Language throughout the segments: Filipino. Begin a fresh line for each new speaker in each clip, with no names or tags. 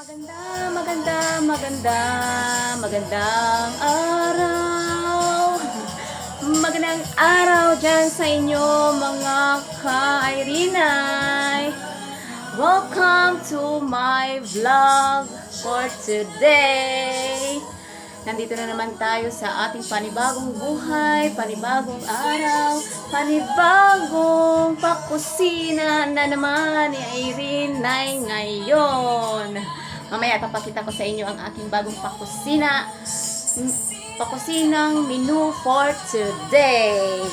Magandang araw. Magandang araw dyan sa inyo mga ka-Irinay. Welcome to my vlog for today. Nandito na naman tayo sa ating panibagong buhay, panibagong araw, panibagong pakusina na naman ni Irinay ngayon. Mamaya papakita ko sa inyo ang aking bagong pakusinang menu for today.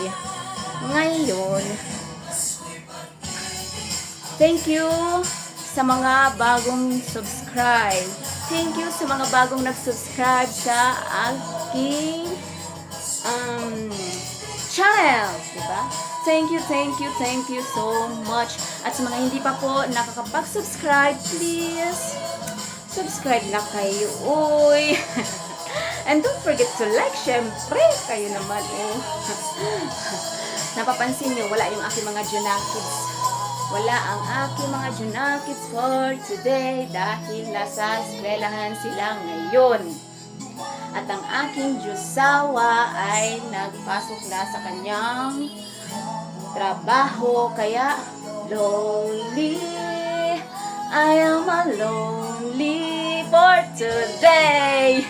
Ngayon, thank you sa mga bagong subscribe. Thank you sa mga bagong nag-subscribe sa aking channel, diba? Thank you so much. At sa mga hindi pa po nakakapag-subscribe, please subscribe na kayo, uy. And don't forget to like, syempre, kayo naman, eh. Napapansin nyo, wala yung aking mga Junakids. Wala ang aking mga Junakids for today dahil nasa eskwelahan sila ngayon. At ang aking Diyosawa ay nagpasok na sa kanyang trabaho, kaya lonely. I am lonely for today.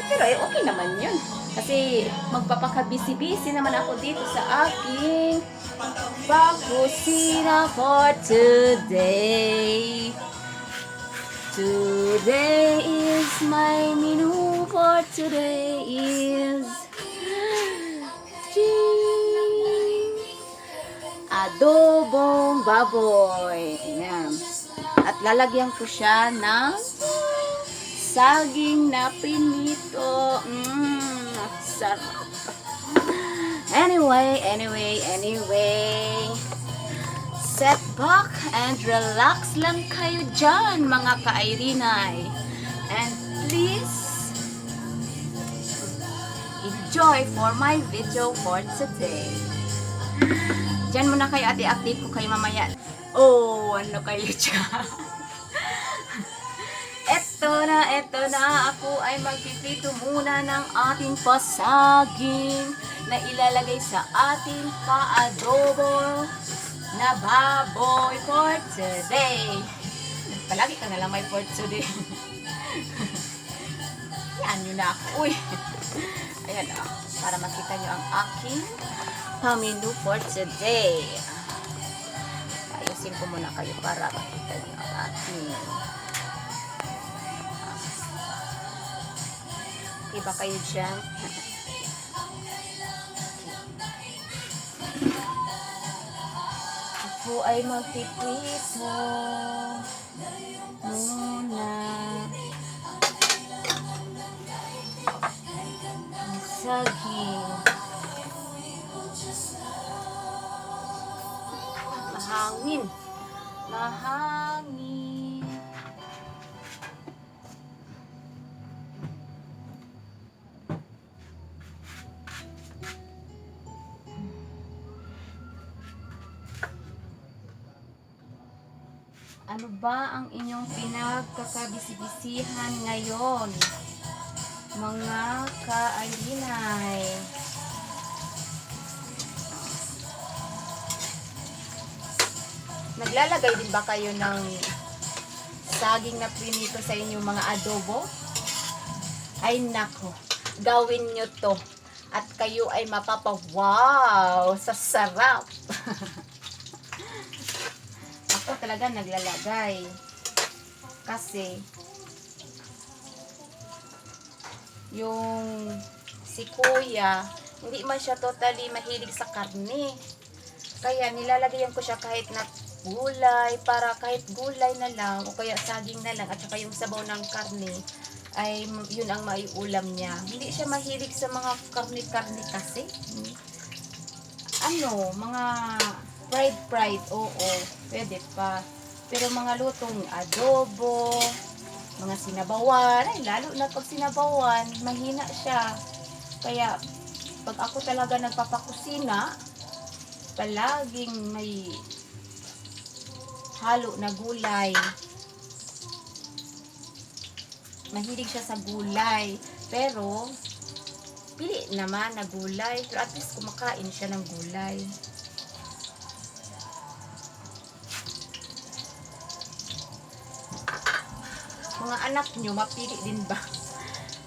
Pero okay naman yun. Kasi magpapakabisi-bisi naman ako dito sa aking pakusina for today. Today is my menu for today is adobong baboy. Ayan. At lalagyan ko siya ng saging na pinito. Sarap. Anyway. Set back and relax lang kayo dyan, mga ka-Irinay. And please enjoy for my video for today. Diyan muna kayo at i-update ko kayo mamaya. Oh, ano kayo dyan? Eto na, ako ay magpiprito muna ng ating pasaging na ilalagay sa ating paadobo na baboy for today. Palagi ka na lang may for today. Yan yun na ako. Uy. Ayan o. Para makita nyo ang aking pamenu for today. Ayusin ko muna kayo para makita nyo ang aking. Iba kayo dyan. Ako ay magpiprito muna ang saging. Mahangin. Ano ba ang inyong pinagkakabisi-bisihan ngayon, mga ka-Irinay? Naglalagay din ba kayo ng saging na pinito sa inyong mga adobo? Ay nako, gawin nyo to at kayo ay mapapawaw sa sarap. Ako talaga naglalagay kasi yung si kuya hindi man siya totally mahilig sa karne, kaya nilalagayan ko siya kahit na gulay, para kahit gulay na lang o kaya saging na lang at saka yung sabaw ng karne ay yun ang maiulam niya. Hindi siya mahilig sa mga karne-karne kasi. Mga fried, oo, pwede pa. Pero mga lutong adobo, mga sinabawan, ay lalo na pag sinabawan, mahina siya. Kaya, pag ako talaga nagpapakusina, palaging may halo na gulay. mahilig siya sa gulay. Pero, pili naman na gulay. Pero at least kumakain siya ng gulay. Mga anak nyo, mapili din ba?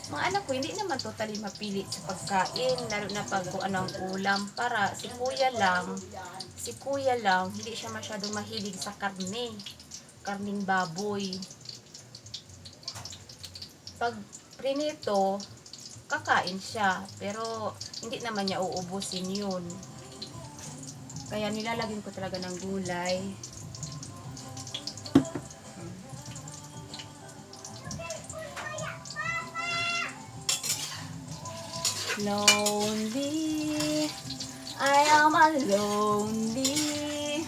Mga anak ko, hindi naman totally mapili sa pagkain. Lalo na pag kung anong ulam. Para si kuya lang, hindi siya masyadong mahilig sa karne. Karning baboy. Pag prinito, kakain siya. Pero, hindi naman niya uubusin yun. Kaya nilalagyan ko talaga ng gulay. Lonely, I am a lonely.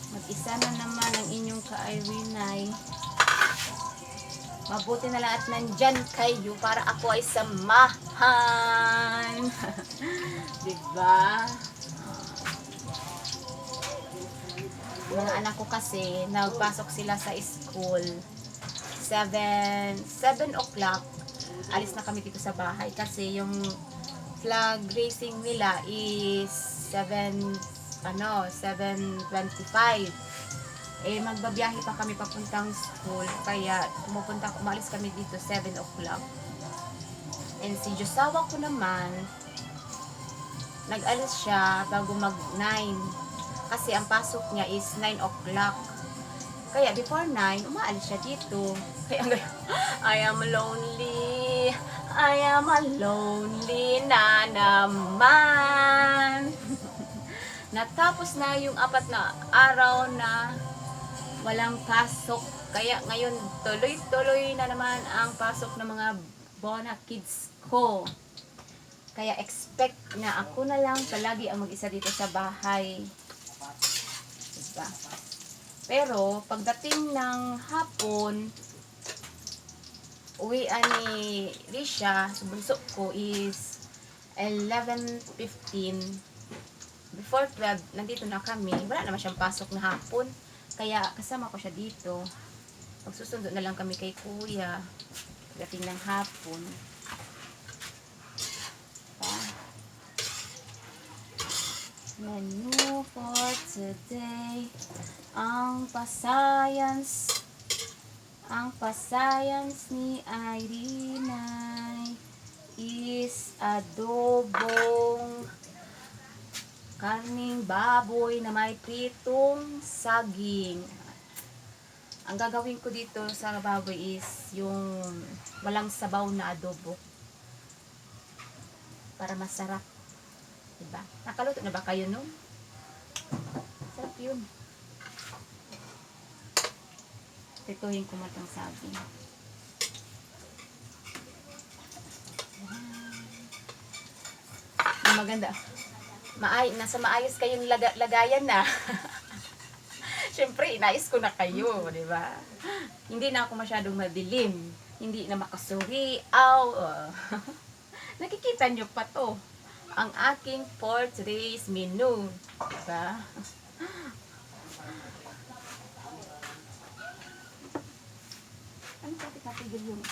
Mag-isa na naman ang inyong ka-Irene. Mabuti na lang at nandyan kayo para ako ay samahan. Diba? Mga anak ko kasi, nagpasok sila sa school. 7 o'clock. Alis na kami dito sa bahay kasi yung flag racing nila is 7:25. Magbabiyahe pa kami papuntang school kaya umalis kami dito 7 o'clock. And si Josawa ko naman nag-alis siya bago mag 9 kasi ang pasok niya is 9 o'clock. Kaya before 9, umaalis siya dito. Kaya I am lonely, I am a lonely na naman. Natapos na yung 4 na araw na walang pasok. Kaya ngayon tuloy-tuloy na naman ang pasok ng mga Bona kids ko. Kaya expect na ako na lang palagi ang mag-isa dito sa bahay. Diba? Pero, pagdating ng hapon, uwian ni Risha, sa bunso ko, is 11:15. Before 12, nandito na kami. Wala naman siyang pasok na hapon. Kaya, kasama ko siya dito. Magsusundo na lang kami kay kuya. Pagdating ng hapon. Menu for today. Ang pasayans ni Irene is adobong karning baboy na may pritong saging. Ang gagawin ko dito sa baboy is yung walang sabaw na adobo. Para masarap. Diba? Nakaluto na ba kayo nun? Sarap yun. Prituhin ko matang saging. Maganda. Nasa maayos kayong lagayan na. Siyempre, inayos ko na kayo, di ba? Hindi na ako masyadong madilim. Hindi na makasuri. Nakikita nyo pa to. Ang aking for today's menu. Diba? Ano pa pinatigil yung...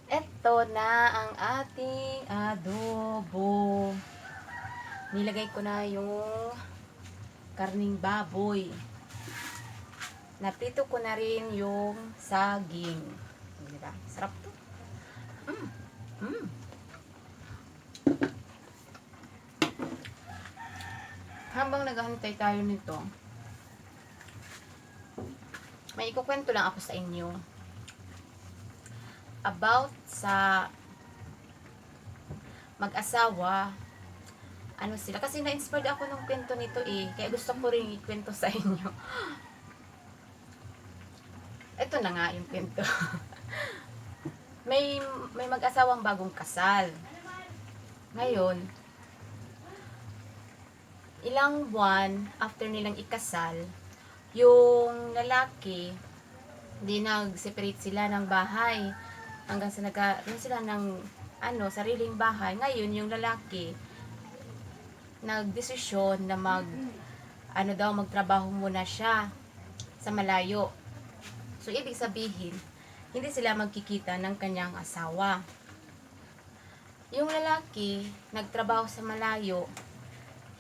Ito na ang ating adobo. Nilagay ko na yung karning baboy. Napito ko na rin yung saging. Diba? Sarap to. Habang naghahantay tayo nito, may ikukwento lang ako sa inyo about sa mag-asawa. Ano sila? Kasi na-inspired ako ng kwento nito kaya gusto ko rin ikwento sa inyo. Ito na nga yung kwento. may mag-asawang bagong kasal. Ngayon, ilang buwan after nilang ikasal, yung lalaki, di nag-separate sila ng bahay. Hanggang sa nagkaroon sila ng sariling bahay. Ngayon, yung lalaki, nagdesisyon na magtrabaho muna siya sa malayo. So, ibig sabihin, hindi sila magkikita ng kanyang asawa. Yung lalaki, nagtrabaho sa malayo,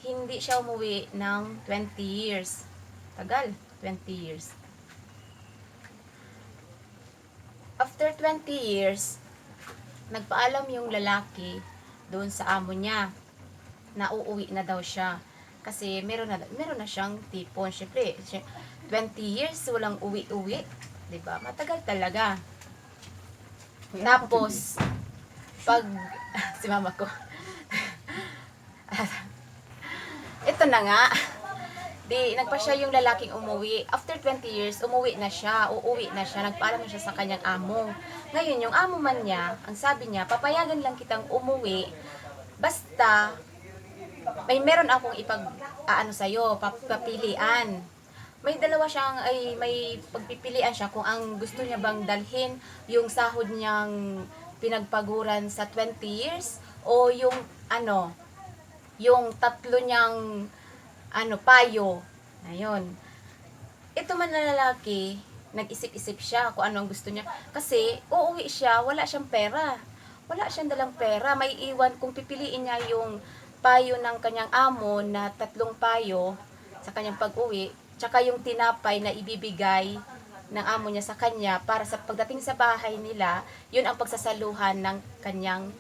hindi siya umuwi ng 20 years. Tagal, 20 years. After 20 years, nagpaalam yung lalaki doon sa amo niya na uuwi na daw siya. Kasi meron na siyang tipon. Siyempre, 20 years walang uwi-uwi. Diba? Matagal talaga. Tapos, pag si mama ko ito na nga, nagpa siya yung lalaking umuwi. After 20 years, uuwi na siya, nagpaalam na siya sa kanyang amo. Ngayon, yung amo man niya, ang sabi niya, papayagan lang kitang umuwi, basta, meron akong sa'yo, papilian. May pagpipilian siya kung ang gusto niya bang dalhin yung sahod niyang pinagpaguran sa 20 years, o yung tatlo niyang payo. Ayun. Ito man na lalaki, nag-isip-isip siya kung ano ang gusto niya. Kasi, uuwi siya, wala siyang pera. Wala siyang dalang pera. May iwan kung pipiliin niya yung payo ng kanyang amo na 3 payo sa kanyang pag-uwi, tsaka yung tinapay na ibibigay ng amo niya sa kanya para sa pagdating sa bahay nila, yun ang pagsasaluhan ng kanyang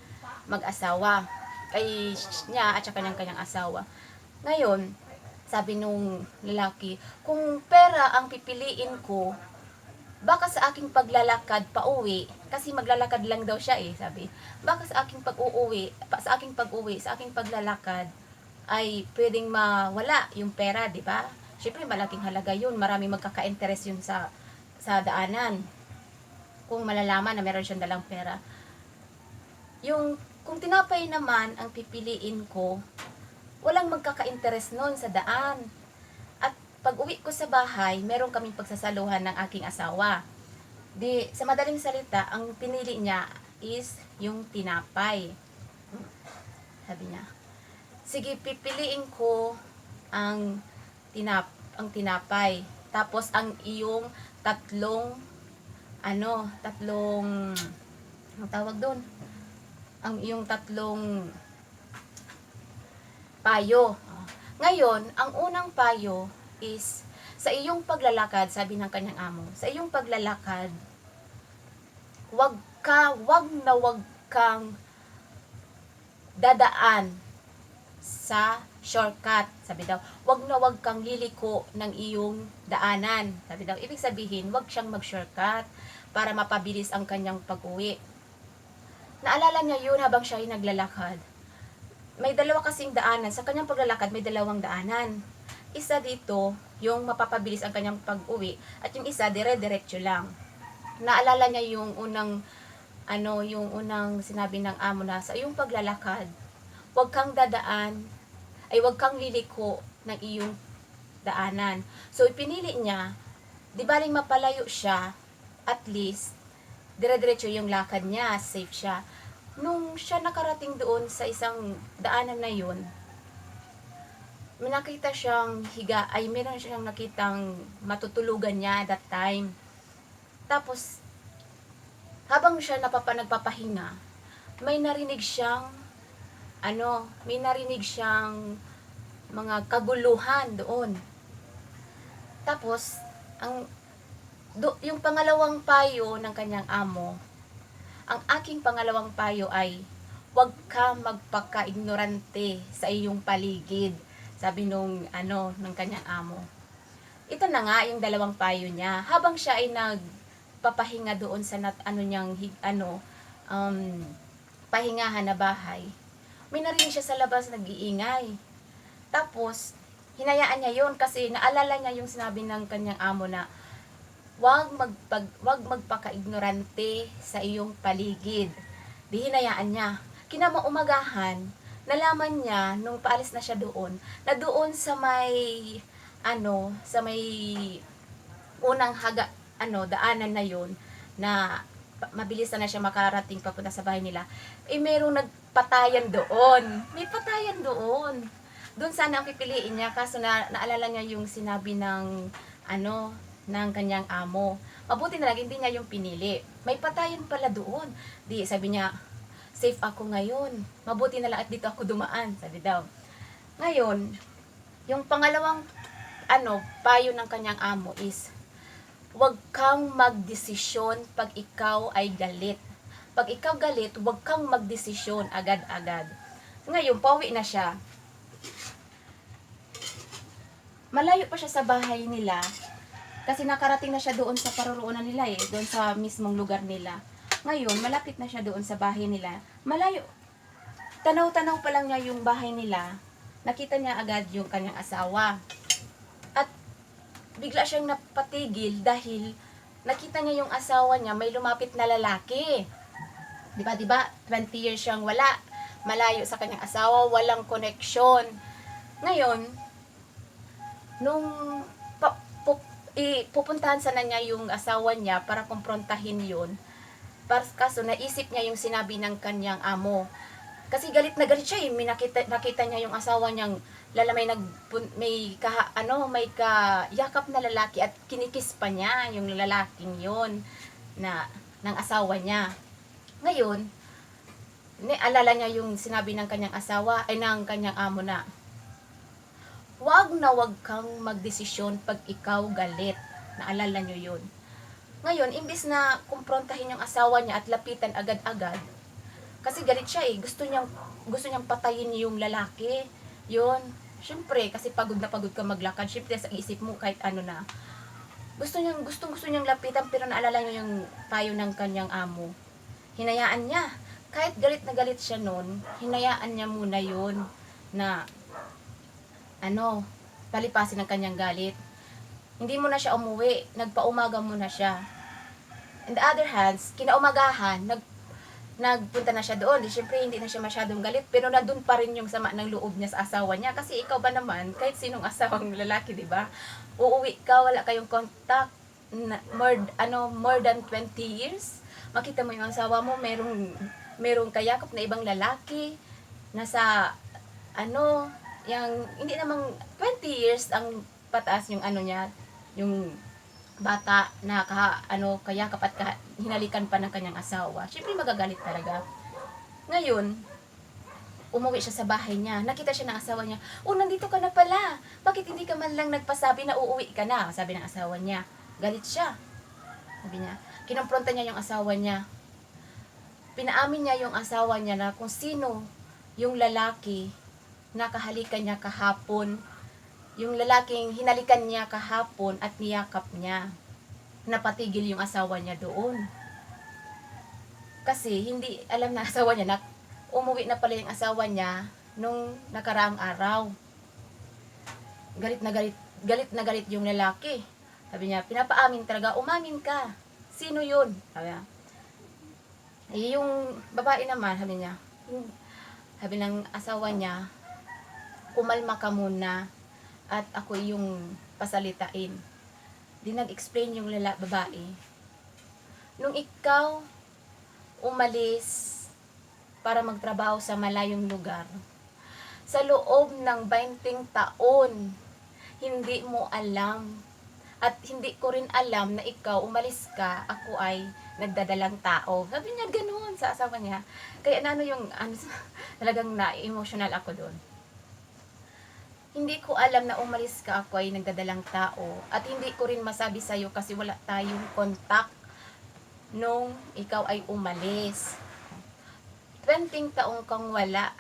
mag-asawa. Ay niya at saka ng kanyang asawa. Ngayon, sabi nung lalaki, kung pera ang pipiliin ko, baka sa aking paglalakad pa uwi, kasi maglalakad lang daw siya sabi, baka sa aking sa aking paglalakad, ay pwedeng mawala yung pera, di ba? Syempre, malaking halaga yun, maraming magkaka-interest yun sa daanan. Kung malalaman na meron siyang dalang pera. Kung tinapay naman ang pipiliin ko, walang magkaka-interest nun sa daan. At pag uwi ko sa bahay, meron kaming pagsasaluhan ng aking asawa. Sa madaling salita, ang pinili niya is yung tinapay. Sabi niya, sige, pipiliin ko ang tinapay. Tapos ang iyong tatlong ang tawag doon? Ang iyong tatlong payo. Ngayon, ang unang payo is, sa iyong paglalakad, sabi ng kanyang amo, sa iyong paglalakad, wag kang dadaan sa shortcut. Sabi daw, wag kang liliko ng iyong daanan. Sabi daw, ibig sabihin, wag siyang mag-shortcut para mapabilis ang kanyang pag-uwi. Naalala niya yun habang siya ay naglalakad. May dalawa kasing daanan. Sa kanyang paglalakad, may dalawang daanan. Isa dito, yung mapapabilis ang kanyang pag-uwi, at yung isa, dire-diretso lang. Naalala niya yung unang sinabi ng amo na, sa iyong paglalakad, wag kang liliko ng iyong daanan. So, pinili niya, di baling mapalayo siya, at least, dire-diretso yung lakad niya, safe siya. Nung siya nakarating doon sa isang daanan na yun, may nakita siyang meron siyang nakitang matutulugan niya that time. Tapos, habang siya nagpapahinga, may narinig siyang mga kaguluhan doon. Tapos, yung pangalawang payo ng kanyang amo, ang aking pangalawang payo ay, huwag ka magpaka-ignorante sa iyong paligid, sabi ng kanyang amo. Ito na nga yung dalawang payo niya. Habang siya ay nagpapahinga doon sa pahingahan na bahay, may narinig siya sa labas nag-iingay. Tapos, hinayaan niya yun kasi naalala niya yung sinabi ng kanyang amo na, wag magpaka-ignorante sa iyong paligid. Di hinayaan niya. Kinamaumagahan, nalaman niya nung paalis na siya doon, na doon sa may unang daanan na yun, na mabilis na siya makarating papunta sa bahay nila, merong nagpatayan doon. May patayan doon. doon sana ang pipiliin niya, kaso naalala niya yung sinabi ng ng kanyang amo. Mabuti na lang hindi niya yung pinili. May patayan pala doon. Di sabi niya, safe ako ngayon. Mabuti na lang at dito ako dumaan, sabi daw. Ngayon, yung pangalawang payo ng kanyang amo is, huwag kang magdesisyon pag ikaw ay galit. Pag ikaw galit, huwag kang magdesisyon agad-agad. Ngayon, pauwi na siya. Malayo pa siya sa bahay nila kasi nakarating na siya doon sa paroroonan nila doon sa mismong lugar nila. Ngayon, malapit na siya doon sa bahay nila. Malayo. Tanaw-tanaw pa lang niya yung bahay nila. Nakita niya agad yung kanyang asawa. At bigla siyang napatigil dahil nakita niya yung asawa niya may lumapit na lalaki. Diba? 20 years siyang wala. Malayo sa kanyang asawa, walang connection. Ngayon, nung pupuntahan sana niya yung asawa niya para kumprontahin yun, kaso naisip niya yung sinabi ng kanyang amo. Kasi galit na galit siya nakita niya yung asawa niyang may yakap na lalaki at kinikis pa niya yung lalaking yon ng asawa niya. Ngayon, alala niya yung sinabi ng kanyang ng kanyang amo na, wag kang magdesisyon pag ikaw galit. Naalala niyo yun. Ngayon, imbis na kumprontahin yung asawa niya at lapitan agad-agad, kasi galit siya gusto niyang patayin yung lalaki. Yun. Siyempre, kasi pagod na pagod ka maglakad. Siyempre, sa isip mo, kahit na. Gusto niyang lapitan, pero naalala niyo yung payo ng kanyang amo. Hinayaan niya. Kahit galit na galit siya noon, hinayaan niya muna yun na palipasin ng kanyang galit. Hindi muna siya umuwi, nagpaumaga muna siya. On the other hands, kinaumagahan, nagpunta na siya doon. Siyempre, hindi na siya masyadong galit, pero nandun pa rin yung sama ng loob niya sa asawa niya. Kasi ikaw ba naman, kahit sinong asawang lalaki, di ba? Uuwi ka, wala kayong contact, more than 20 years. Makita mo yung asawa mo, merong kayakap na ibang lalaki, nasa, hindi namang 20 years ang pataas yung niya, yung bata na kayakap at hinalikan pa ng kanyang asawa. Siyempre magagalit talaga. Ngayon, umuwi siya sa bahay niya. Nakita siya ng asawa niya. Nandito ka na pala. Bakit hindi ka man lang nagpasabi na uuwi ka na? Sabi ng asawa niya. Galit siya. Sabi niya. Kinompronta niya yung asawa niya. Pinaamin niya yung asawa niya na kung sino yung lalaki nakahalikan niya kahapon, yung lalaking hinalikan niya kahapon at niyakap niya. Napatigil yung asawa niya doon. Kasi hindi alam na asawa niya na umuwi na pala yung asawa niya nung nakaraang araw. Galit na galit yung lalaki. Sabi niya, pinapaamin talaga, umamin ka. Sino yun? Sabi niya. Yung babae naman, sabi ng asawa niya, kumalma ka muna at ako yung pasalitain. Di nag-explain yung babae. Nung ikaw umalis para magtrabaho sa malayong lugar, sa loob ng 20 taon, hindi mo alam at hindi ko rin alam na ikaw umalis ka, ako ay nagdadalang tao. Sabi niya ganoon sa asawa niya. Kaya talagang na-emotional ako doon. Hindi ko alam na umalis ka, ako ay nagdadalang tao. At hindi ko rin masabi sa'yo kasi wala tayong contact nung ikaw ay umalis. 20 taong kang wala.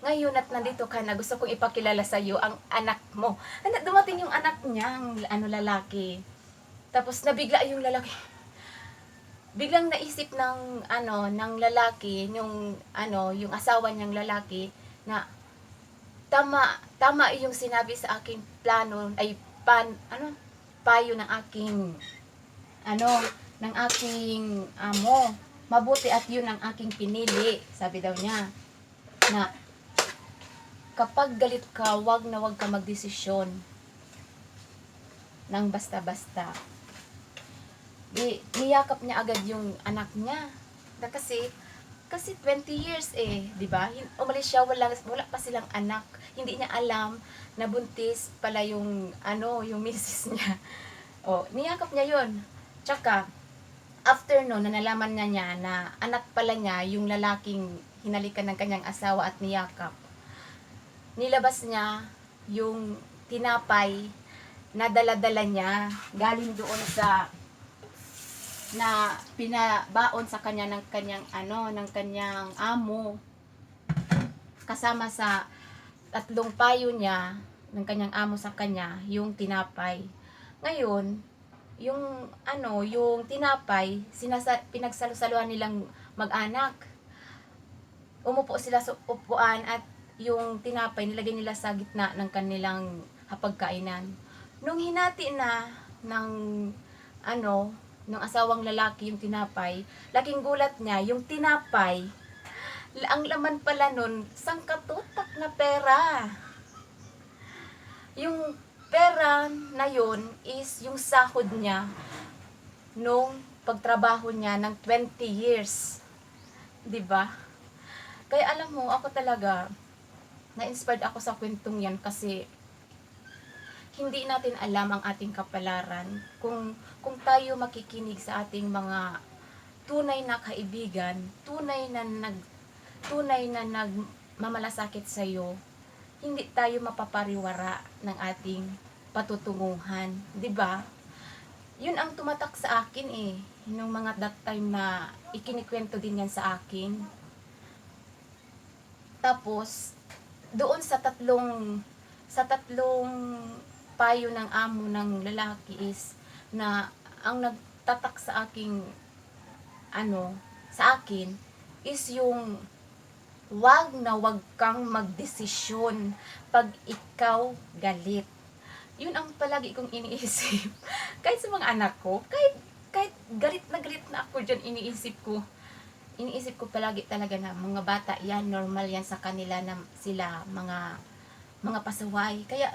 Ngayon at nandito ka na, gusto kong ipakilala sa'yo ang anak mo. Dumating yung anak niya, ang lalaki. Tapos nabigla yung lalaki. Biglang naisip ng lalaki, yung asawa niyang lalaki, na tama yung sinabi sa aking plano, payo ng aking ng aking amo. Mabuti at yun ang aking pinili, sabi daw niya. Na kapag galit ka, wag ka magdesisyon ng basta-basta. Niyakap niya agad yung anak niya. Kasi kasi 20 years eh, 'di ba? Umalis siya, wala pa silang anak. Hindi niya alam na buntis pala yung yung misis niya. Oh, niyakap niya 'yon. Tsaka after no, nalaman niya na anak pala niya yung lalaking hinalikan ng kanyang asawa at niyakap. Nilabas niya yung tinapay na dala-dala niya galing doon sa na pinabaon sa kanya ng kanyang amo, kasama sa 3 payo niya ng kanyang amo sa kanya yung tinapay. Ngayon, yung tinapay pinagsalo-saluhan nilang mag-anak. Umupo sila sa upuan at yung tinapay nilagay nila sa gitna ng kanilang hapagkainan. Nung hinati na ng nung asawang lalaki yung tinapay, laking gulat niya, yung tinapay, ang laman pala nun, sangkatutak na pera. Yung pera na yun is yung sahod niya nung pagtrabaho niya ng 20 years. 'Di ba? Kaya alam mo, ako talaga, na-inspired ako sa kwentong yan kasi hindi natin alam ang ating kapalaran kung tayo makikinig sa ating mga tunay na kaibigan, tunay na nagmamalasakit sa iyo, hindi tayo mapapariwara ng ating patutunguhan, 'di ba? 'Yun ang tumatak sa akin eh, nung mga that time na ikinikwento din yan sa akin. Tapos doon sa tatlong payo ng amo ng lalaki is na ang nagtatak sa akin is yung wag kang magdesisyon pag ikaw galit. Yun ang palagi kong iniisip. Kahit sa mga anak ko, kahit galit na ako dyan, iniisip ko palagi talaga na mga bata yan, normal yan sa kanila na sila mga pasaway. Kaya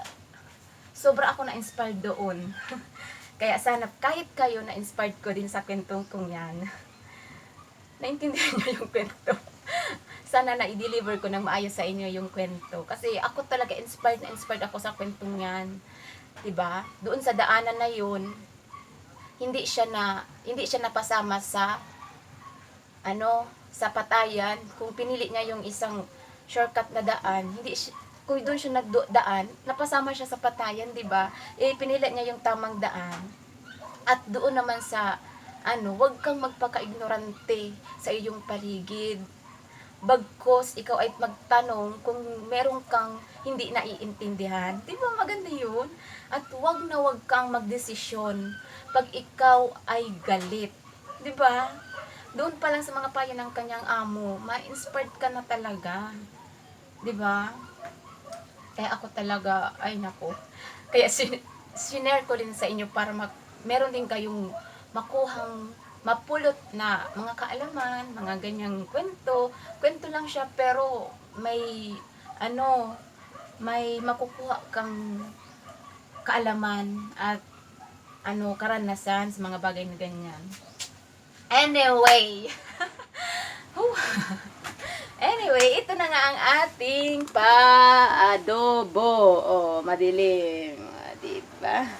sobra ako na-inspired doon. Kaya sana kahit kayo na-inspired ko din sa kwentong kong yan. Naintindihan niyo yung kwento. Sana na-i-deliver ko ng maayos sa inyo yung kwento. Kasi ako talaga inspired ako sa kwentong yan. 'Di ba? Doon sa daanan na yun, hindi siya napasama sa sa patayan. Kung pinili niya yung isang shortcut na daan, kung doon siya nagdaan, napasama siya sa patayan, 'di ba? Pinili niya yung tamang daan. At doon naman sa wag kang magpaka-ignorante sa iyong paligid. Bagkos ikaw ay magtanong kung meron kang hindi naiintindihan. 'Di ba maganda 'yun? At wag kang magdesisyon pag ikaw ay galit. 'Di ba? Doon pa lang sa mga payo ng kanyang amo, ma-inspired ka na talaga. 'Di ba? Kaya ako talaga, ay nako. Kaya sinare ko din sa inyo para meron din kayong makuhang mapulot na mga kaalaman, mga ganyang kwento. Kwento lang siya pero may may makukuha kang kaalaman at karanasan sa mga bagay na ganyan. Anyway, anyway, ito na nga ang ating pa-adobo. Oh, madilim. Diba?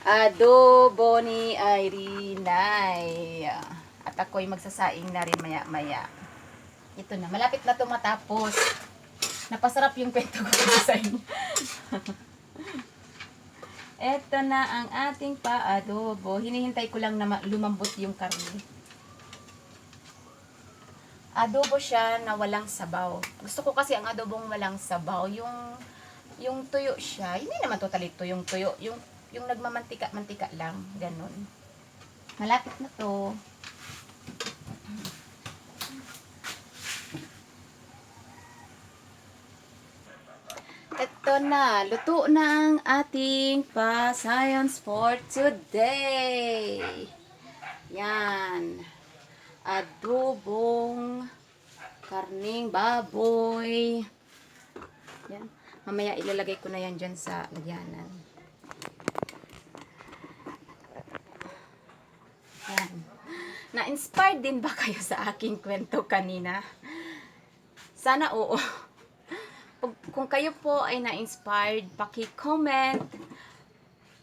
Adobo ni Irenay. At ako'y magsasaing na rin maya-maya. Ito na, malapit na ito matapos. Napasarap yung kwento ko sa inyo. Ito na ang ating pa-adobo. Hinihintay ko lang na lumambot yung karne. Adobo siya na walang sabaw. Gusto ko kasi ang adobong walang sabaw. Yung tuyo siya. Hindi naman totally tuyong tuyo. Yung nagmamantika-mantika lang. Ganon. Malapit na to. Ito na. Luto na ang ating pa-science for today. Yan. Adobong karning baboy. Yan. Mamaya ilalagay ko na yan dyan sa lagyanan. Yan. Na-inspired din ba kayo sa aking kwento kanina? Sana oo. Kung kayo po ay na-inspired, paki-comment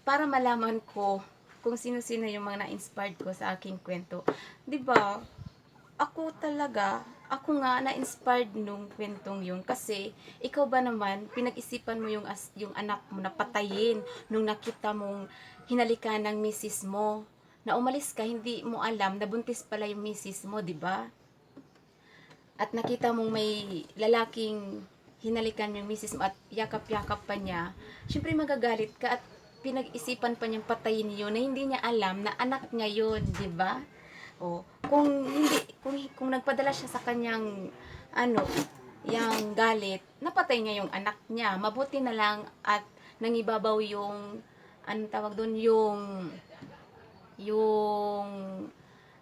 para malaman ko kung sino-sino yung mga na-inspired ko sa aking kwento. 'Di ba? Ako nga na-inspired nung kwentong yun kasi ikaw ba naman pinag-isipan mo yung anak mo na patayin nung nakita mong hinalikan ng misis mo. Na umalis ka, hindi mo alam na buntis pala yung misis mo, 'di ba? At nakita mong may lalaking hinalikan yung misis mo at yakap-yakap pa niya, syempre magagalit ka at pinag-isipan pa niyang patayin yun na hindi niya alam na anak niya yun, 'di ba? O, kung nagpadala siya sa kanyang yang galit, napatay niya yung anak niya. Mabuti na lang at nangibabaw yung tawag doon, yung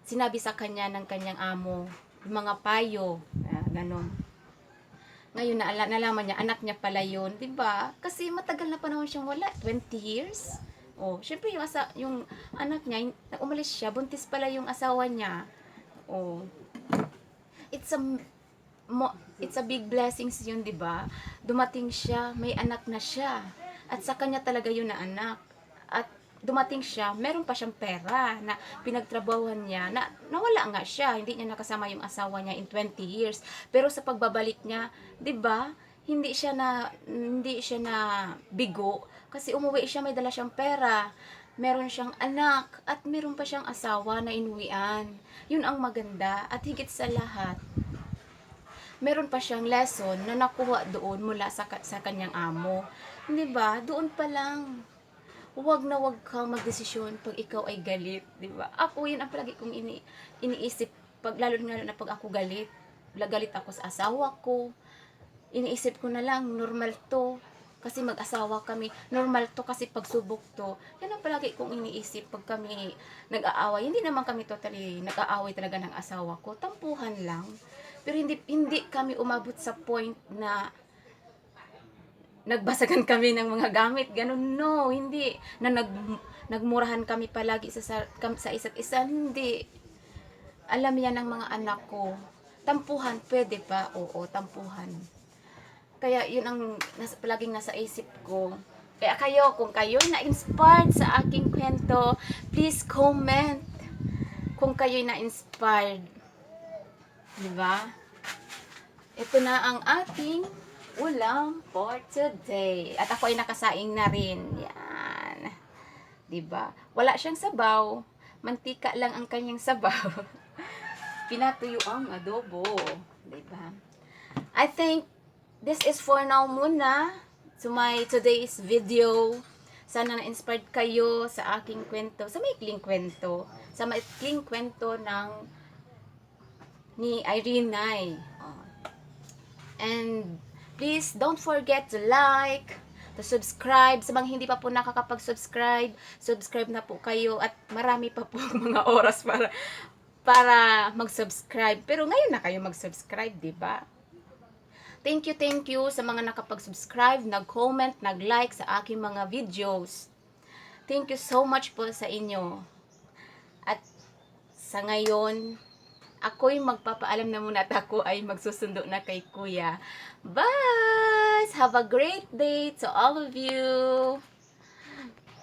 sinabi sa kanya ng kanyang amo, yung mga payo, ganun. Ngayon nalaman niya anak niya pala yun, 'di ba? Kasi matagal na panahon siyang wala, 20 years. Oh, syempre yung anak niya, umalis siya, buntis pala yung asawa niya. Oh, it's a it's a big blessings yun, 'di ba? Dumating siya, may anak na siya. At sa kanya talaga yun na anak. At dumating siya, meron pa siyang pera na pinagtrabahuan niya, na nawala nga siya, hindi niya nakasama yung asawa niya in 20 years. Pero sa pagbabalik niya, 'di ba? Hindi siya na bigo kasi umuwi siya, may dala siyang pera. Meron siyang anak at meron pa siyang asawa na inuwian. Yun ang maganda at higit sa lahat, meron pa siyang lesson na nakuha doon mula sa kanyang amo. 'Di ba? Doon pa lang, huwag na huwag kang magdesisyon pag ikaw ay galit, 'di ba? Ako yun ang palagi kong iniisip lalo na pag ako galit. Galit ako sa asawa ko. Iniisip ko na lang, normal to. Kasi mag-asawa kami. Normal to kasi pagsubok to. Yan ang palagi kong iniisip pag kami nag-aaway. Hindi naman kami totally nag-aaway talaga ng asawa ko. Tampuhan lang. Pero hindi kami umabot sa point na nagbasagan kami ng mga gamit, ganun, no, hindi, na nagmurahan kami palagi sa isa't isa, hindi. Alam yan ng mga anak ko, tampuhan, pwede pa, oo, tampuhan. Kaya yun ang palaging nasa isip ko. Kaya kung kayo na-inspired sa aking kwento, please comment kung kayo na-inspired. Diba? Ito na ang ating ulam for today. At ako ay nakasaing na rin. Yan. 'Di ba? Wala siyang sabaw. Mantika lang ang kanyang sabaw. Pinatuyo ang adobo. 'Di ba? I think this is for now muna. So my today's video. Sana na-inspired kayo sa aking kwento. Sa maikling kwento. Sa maikling kwento ni Irene. And please don't forget to like, to subscribe. Sa mga hindi pa po nakakapag-subscribe, subscribe na po kayo at marami pa po mga oras para mag-subscribe. Pero ngayon na kayo mag-subscribe, 'di ba? Thank you sa mga nakapag-subscribe, nag-comment, nag-like sa aking mga videos. Thank you so much po sa inyo. At sa ngayon, ako'y magpapaalam na muna at ako ay magsusundo na kay Kuya. Bye! Have a great day to all of you!